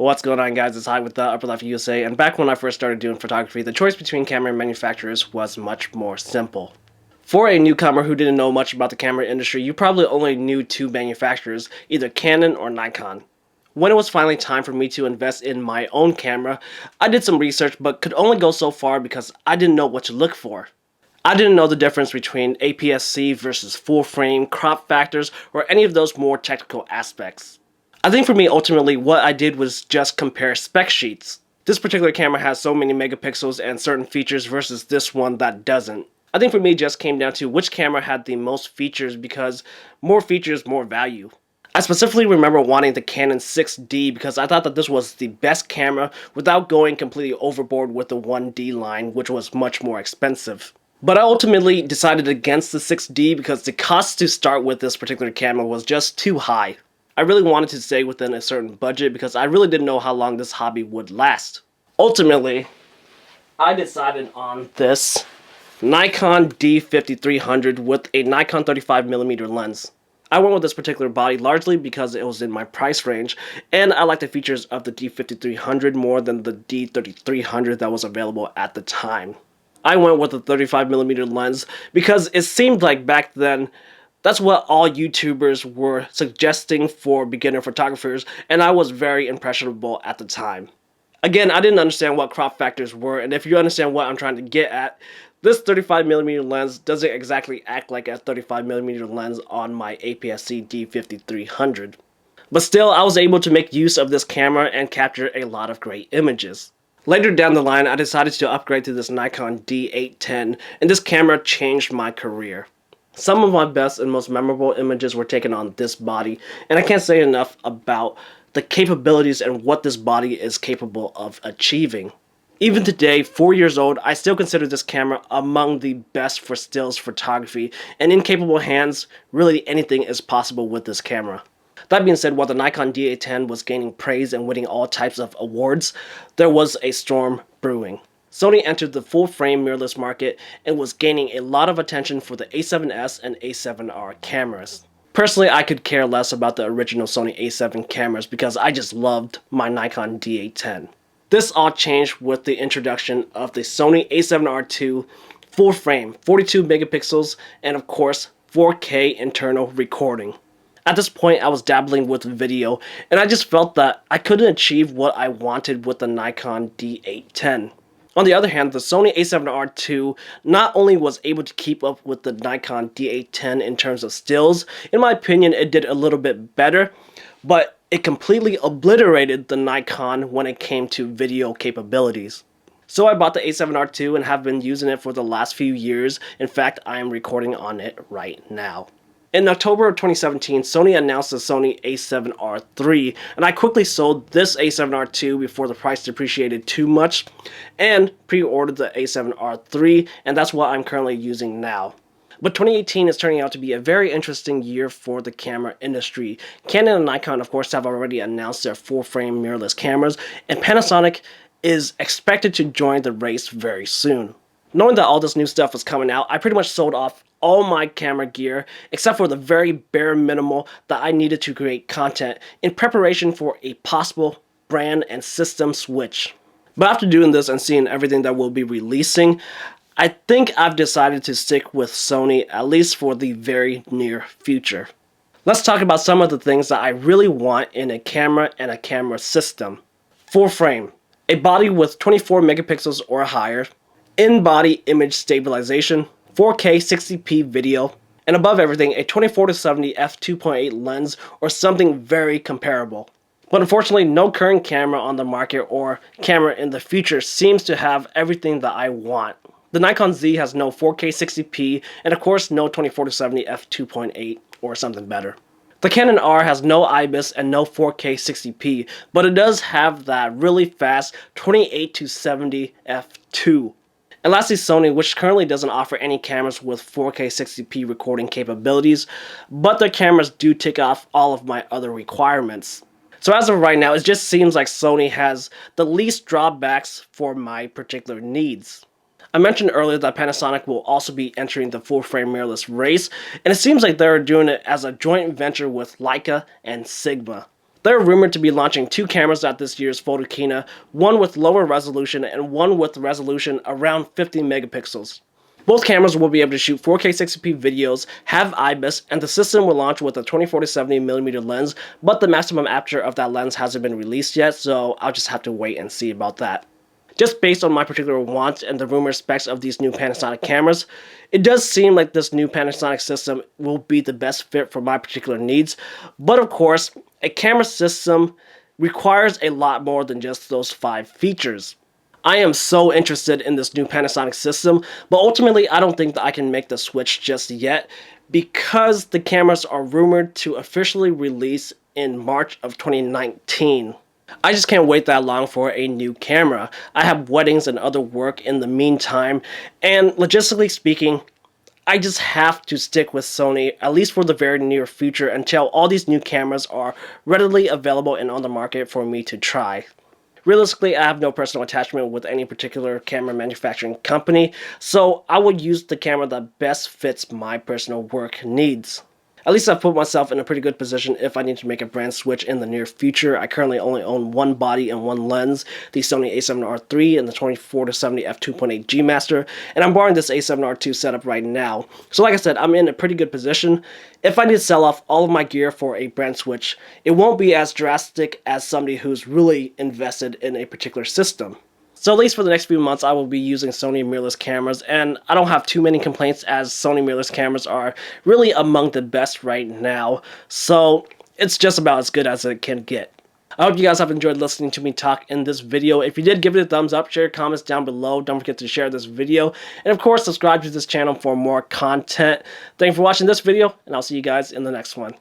What's going on, guys? It's Hyde with the Upper Left USA, and back when I first started doing photography, the choice between camera manufacturers was much more simple. For a newcomer who didn't know much about the camera industry, you probably only knew two manufacturers, either Canon or Nikon. When it was finally time for me to invest in my own camera, I did some research but could only go so far because I didn't know what to look for. I didn't know the difference between APS-C versus full frame, crop factors, or any of those more technical aspects. I think for me, ultimately, what I did was just compare spec sheets. This particular camera has so many megapixels and certain features versus this one that doesn't. I think for me, it just came down to which camera had the most features because more features, more value. I specifically remember wanting the Canon 6D because I thought that this was the best camera without going completely overboard with the 1D line, which was much more expensive. But I ultimately decided against the 6D because the cost to start with this particular camera was just too high. I really wanted to stay within a certain budget because I really didn't know how long this hobby would last. Ultimately, I decided on this Nikon D5300 with a Nikon 35mm lens. I went with this particular body largely because it was in my price range, and I like the features of the D5300 more than the D3300 that was available at the time. I went with a 35mm lens because it seemed like back then that's what all YouTubers were suggesting for beginner photographers, and I was very impressionable at the time. Again, I didn't understand what crop factors were, and if you understand what I'm trying to get at, this 35mm lens doesn't exactly act like a 35mm lens on my APS-C D5300. But still, I was able to make use of this camera and capture a lot of great images. Later down the line, I decided to upgrade to this Nikon D810, and this camera changed my career. Some of my best and most memorable images were taken on this body, and I can't say enough about the capabilities and what this body is capable of achieving. Even today, 4 years old, I still consider this camera among the best for stills photography, and in capable hands, really anything is possible with this camera. That being said, while the Nikon D810 was gaining praise and winning all types of awards, there was a storm brewing. Sony entered the full-frame mirrorless market and was gaining a lot of attention for the A7S and A7R cameras. Personally, I could care less about the original Sony A7 cameras because I just loved my Nikon D810. This all changed with the introduction of the Sony A7R II full-frame, 42 megapixels, and of course, 4K internal recording. At this point, I was dabbling with video, and I just felt that I couldn't achieve what I wanted with the Nikon D810. On the other hand, the Sony A7R II not only was able to keep up with the Nikon D810 in terms of stills, in my opinion it did a little bit better, but it completely obliterated the Nikon when it came to video capabilities. So I bought the A7R II and have been using it for the last few years. In fact, I am recording on it right now. In October of 2017, Sony announced the Sony A7R III, and I quickly sold this A7R II before the price depreciated too much, and pre-ordered the A7R III, and that's what I'm currently using now. But 2018 is turning out to be a very interesting year for the camera industry. Canon and Nikon, of course, have already announced their full-frame mirrorless cameras, and Panasonic is expected to join the race very soon. Knowing that all this new stuff was coming out, I pretty much sold off all my camera gear except for the very bare minimal that I needed to create content in preparation for a possible brand and system switch. But after doing this and seeing everything that we'll be releasing, I think I've decided to stick with Sony at least for the very near future. Let's talk about some of the things that I really want in a camera and a camera system. Full frame, a body with 24 megapixels or higher, in-body image stabilization, 4K 60p video, and above everything, a 24-70 f2.8 lens or something very comparable. But unfortunately, no current camera on the market or camera in the future seems to have everything that I want. The Nikon Z has no 4K 60p and of course no 24-70 f2.8 or something better. The Canon R has no IBIS and no 4K 60p, but it does have that really fast 28-70 f2. And lastly, Sony, which currently doesn't offer any cameras with 4K 60p recording capabilities, but their cameras do tick off all of my other requirements. So as of right now, it just seems like Sony has the least drawbacks for my particular needs. I mentioned earlier that Panasonic will also be entering the full-frame mirrorless race, and it seems like they're doing it as a joint venture with Leica and Sigma. They're rumored to be launching 2 cameras at this year's Photokina, one with lower resolution and one with resolution around 50 megapixels. Both cameras will be able to shoot 4K 60p videos, have IBIS, and the system will launch with a 24-70mm lens, but the maximum aperture of that lens hasn't been released yet, so I'll just have to wait and see about that. Just based on my particular wants and the rumored specs of these new Panasonic cameras, it does seem like this new Panasonic system will be the best fit for my particular needs, but of course, a camera system requires a lot more than just those 5 features. I am so interested in this new Panasonic system, but ultimately I don't think that I can make the switch just yet because the cameras are rumored to officially release in March of 2019. I just can't wait that long for a new camera. I have weddings and other work in the meantime, and logistically speaking, I just have to stick with Sony, at least for the very near future, until all these new cameras are readily available and on the market for me to try. Realistically, I have no personal attachment with any particular camera manufacturing company, so I will use the camera that best fits my personal work needs. At least I've put myself in a pretty good position if I need to make a brand switch in the near future. I currently only own one body and one lens, the Sony a7R III and the 24-70 f2.8 G Master, and I'm borrowing this a7R II setup right now. So like I said, I'm in a pretty good position. If I need to sell off all of my gear for a brand switch, it won't be as drastic as somebody who's really invested in a particular system. So at least for the next few months, I will be using Sony mirrorless cameras, and I don't have too many complaints as Sony mirrorless cameras are really among the best right now, so it's just about as good as it can get. I hope you guys have enjoyed listening to me talk in this video. If you did, give it a thumbs up, share your comments down below, don't forget to share this video, and of course, subscribe to this channel for more content. Thank you for watching this video, and I'll see you guys in the next one.